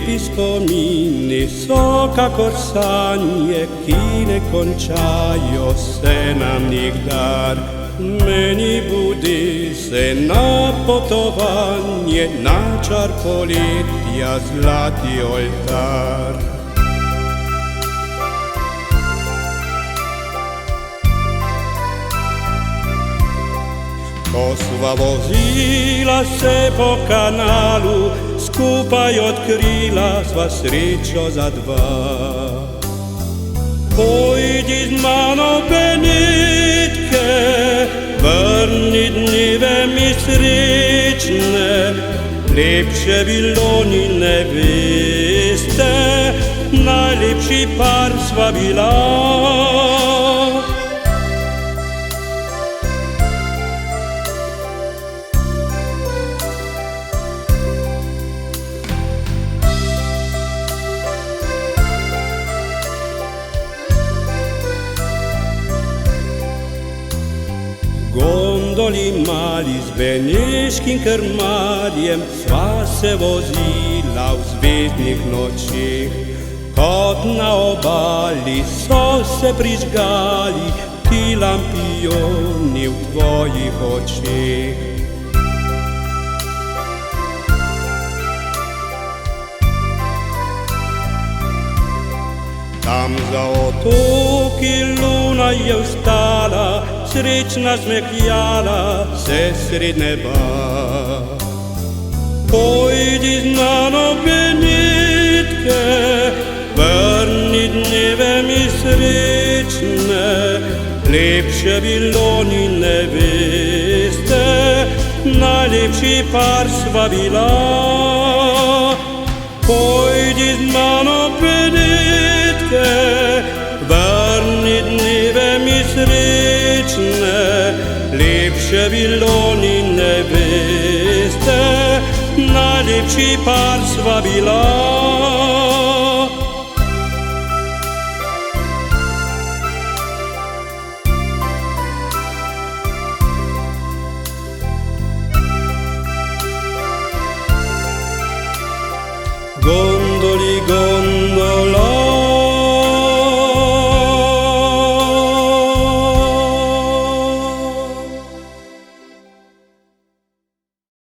Lijepi spomini so kakor sanje, ki ne končajo se nam nikdar. Meni budi se na potovanje, na čar poletja zlati oltar. Ko sva vozila se po kanalu, skupaj odkrila sva srečo za dva. Pojdi z mano, Benitke, vrni dneve mi srečne, lepše bilo ni ne veste, najlepši par sva bila. Gondoli mali z beneškim krmarjem sva se vozila v zvezdnih nočeh. Kot na obali so se prižgali ti lampioni v tvojih očeh. Tam za otoki luna je vstala, srečna smehljala se sred neba. Pojdi z mano, Benitke, vrni dneve mi srečne, lepše bilo ni ne veste, najlepši par sva bila. Pojdi z mano, Benitke, vrni dneve mi srečne, lepše bilo ni ne veste, najlepši par sva bila.